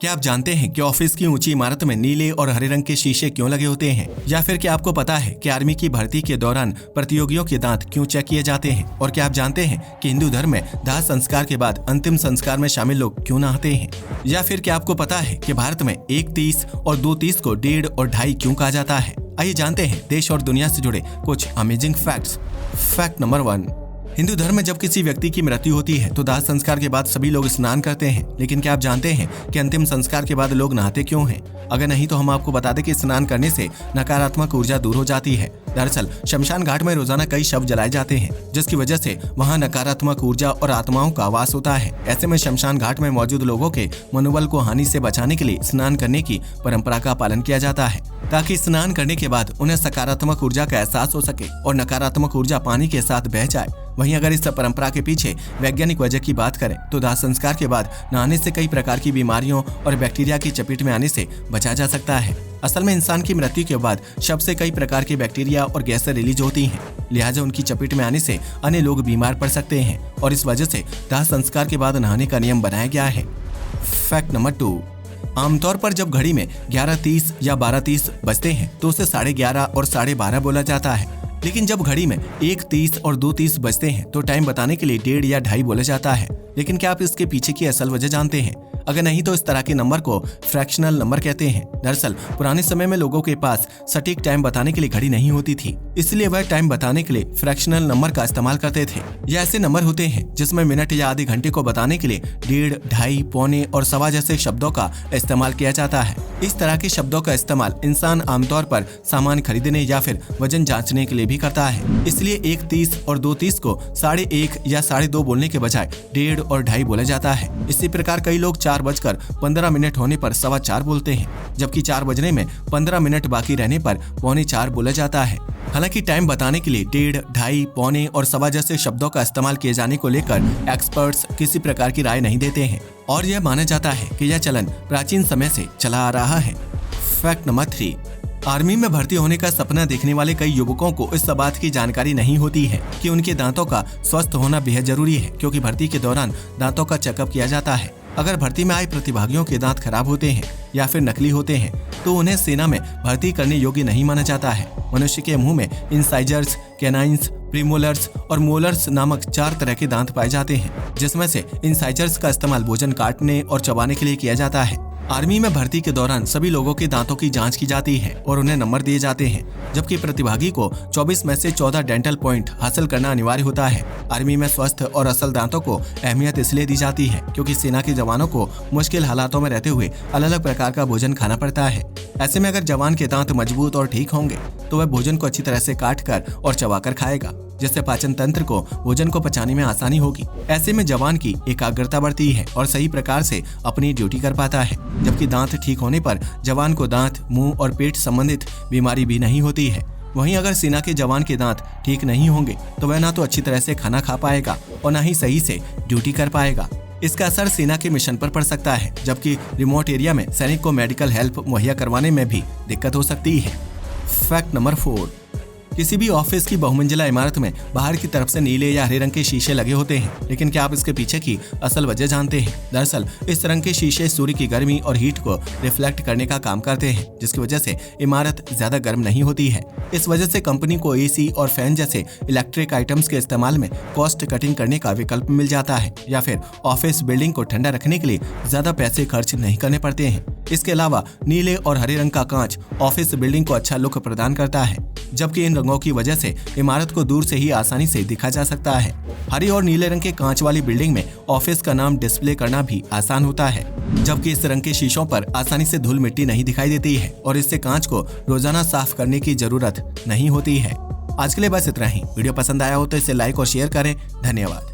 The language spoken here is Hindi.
क्या आप जानते हैं कि ऑफिस की ऊंची इमारत में नीले और हरे रंग के शीशे क्यों लगे होते हैं? या फिर क्या आपको पता है कि आर्मी की भर्ती के दौरान प्रतियोगियों के दांत क्यों चेक किए जाते हैं? और क्या आप जानते हैं कि हिंदू धर्म में दाह संस्कार के बाद अंतिम संस्कार में शामिल लोग क्यों नहाते हैं? या फिर क्या आपको पता है कि भारत में 1:30 और 2:30 को 1:30 और 2:30 क्यों कहा जाता है? आइए जानते हैं देश और दुनिया से जुड़े कुछ amazing facts. Fact number 1, Hindu धर्म में जब किसी व्यक्ति की मृत्यु होती है तो दाह संस्कार के बाद सभी लोग स्नान करते हैं। लेकिन क्या आप जानते हैं कि अंतिम संस्कार के बाद लोग नहाते क्यों हैं? अगर नहीं तो हम आपको बता दें कि स्नान करने से नकारात्मक ऊर्जा दूर हो जाती है। दरअसल शमशान घाट में रोजाना कई शव जलाए जाते हैं, जिसकी वजह से वहां नकारात्मक ऊर्जा और आत्माओं का वास होता है। ऐसे में शमशान घाट में मौजूद लोगों के मनोबल को हानि से बचाने के लिए स्नान करने की परंपरा का पालन किया जाता है, ताकि स्नान करने के बाद उन्हें सकारात्मक ऊर्जा का एहसास हो सके और नकारात्मक ऊर्जा पानी के साथ बह जाए। वहीं अगर इस परंपरा के पीछे वैज्ञानिक वजह की बात करें तो दाह संस्कार के बाद नहाने से कई प्रकार की बीमारियों और बैक्टीरिया की चपेट में आने से बचा जा सकता है। असल में इंसान की मृत्यु के बाद शव से कई प्रकार के बैक्टीरिया और गैसें रिलीज होती हैं, लिहाजा उनकी चपेट में आने से अन्य लोग बीमार पड़ सकते हैं और इस वजह से दाह संस्कार के बाद नहाने का नियम बनाया गया है। फैक्ट नंबर 2, आमतौर पर जब घड़ी में 11:30 या 12:30 बजते हैं तो उसे 11:30 और 12:30 बोला जाता है। लेकिन जब घड़ी में 1:30 और 2:30 बजते हैं तो टाइम बताने के लिए 1:30 या 2:30 बोला जाता है। लेकिन क्या आप इसके पीछे की असल वजह जानते हैं? अगर नहीं तो इस तरह के नंबर को फ्रैक्शनल नंबर कहते हैं। दरअसल पुराने समय में लोगों के पास सटीक टाइम बताने के लिए घड़ी नहीं होती थी, इसलिए वह टाइम बताने के लिए फ्रैक्शनल नंबर का इस्तेमाल करते थे। ये ऐसे नंबर होते हैं जिसमें मिनट या आधे घंटे को बताने के लिए 1:30, 2:30, पौने और सवा जैसे शब्दों का इस्तेमाल किया जाता है। इस तरह के शब्दों का इस्तेमाल इंसान आमतौर पर सामान खरीदने या फिर वजन जांचने के लिए भी करता है। इसलिए 1:30 और 2:30 को 1:30 या 2:30 बोलने के बजाय 1:30 और 2:30 बोला जाता है। इसी प्रकार कई लोग 4:15 होने पर 4:15 बोलते हैं, जबकि 4 बजने में 15 मिनट बाकी रहने पर 3:45 बोला जाता है। हालांकि टाइम बताने के लिए 1:30, 2:30, पौने और सवा जैसे शब्दों का इस्तेमाल किए जाने को लेकर एक्सपर्ट्स किसी प्रकार की राय नहीं देते हैं और यह माना जाता है कि यह चलन प्राचीन समय से चला आ रहा है। फैक्ट नंबर 3, आर्मी में भर्ती होने का सपना देखने वाले कई युवकों को इस बात की जानकारी नहीं होती है कि उनके दांतों का स्वस्थ होना बेहद जरूरी है, क्योंकि भर्ती के दौरान दांतों का चेकअप किया जाता है। अगर भर्ती में आए प्रतिभागियों के दांत खराब होते हैं या फिर नकली होते हैं तो उन्हें सेना में भर्ती करने योग्य नहीं माना जाता है। मनुष्य के मुंह में इंसाइजर्स, कैनाइन्स, प्रीमोलर्स और मोलर्स नामक 4 तरह के दांत पाए जाते हैं, जिसमें से इंसाइजर्स का इस्तेमाल भोजन काटने और चबाने के लिए किया जाता है। आर्मी में भर्ती के दौरान सभी लोगों के दांतों की जांच की जाती है और उन्हें नंबर दिए जाते हैं, जबकि प्रतिभागी को 24 में से 14 डेंटल पॉइंट हासिल करना अनिवार्य होता है। आर्मी में स्वस्थ और असल दांतों को अहमियत इसलिए दी जाती है क्योंकि सेना के जवानों को मुश्किल हालातों में रहते हुए अलग अलग प्रकार का भोजन खाना पड़ता है। ऐसे में अगर जवान के दांत मजबूत और ठीक होंगे तो वह भोजन को अच्छी तरह से काट कर और चबाकर खाएगा, जिससे पाचन तंत्र को भोजन को पचाने में आसानी होगी। ऐसे में जवान की एकाग्रता बढ़ती है और सही प्रकार से अपनी ड्यूटी कर पाता है, जबकि दांत ठीक होने पर जवान को दांत, मुंह और पेट संबंधित बीमारी भी नहीं होती है। वहीं अगर सेना के जवान के दांत ठीक नहीं होंगे तो वह ना तो अच्छी तरह से खाना खा पाएगा और ना ही सही से ड्यूटी कर पाएगा। इसका असर सेना के मिशन पर पड़ सकता है, जबकि रिमोट एरिया में सैनिक को मेडिकल हेल्प मुहैया करवाने में भी दिक्कत हो सकती है। फैक्ट नंबर 4, किसी भी ऑफिस की बहुमंजिला इमारत में बाहर की तरफ से नीले या हरे रंग के शीशे लगे होते हैं। लेकिन क्या आप इसके पीछे की असल वजह जानते हैं? दरअसल इस रंग के शीशे सूर्य की गर्मी और हीट को रिफ्लेक्ट करने का काम करते हैं, जिसकी वजह से इमारत ज्यादा गर्म नहीं होती है। इस वजह से कंपनी को एसी और फैन जैसे इलेक्ट्रिक आइटम्स के इस्तेमाल में कॉस्ट कटिंग करने का विकल्प मिल जाता है, या फिर ऑफिस बिल्डिंग को ठंडा रखने के लिए ज्यादा पैसे खर्च नहीं करने पड़ते हैं। इसके अलावा नीले और हरे रंग का कांच ऑफिस बिल्डिंग को अच्छा लुक प्रदान करता है, जबकि इन रंगों की वजह से इमारत को दूर से ही आसानी से दिखा जा सकता है। हरे और नीले रंग के कांच वाली बिल्डिंग में ऑफिस का नाम डिस्प्ले करना भी आसान होता है, जबकि इस रंग के शीशों पर आसानी से धूल मिट्टी नहीं दिखाई देती है और इससे कांच को रोजाना साफ करने की जरूरत नहीं होती है। आज के लिए बस इतना ही। वीडियो पसंद आया हो तो इसे लाइक और शेयर करें। धन्यवाद।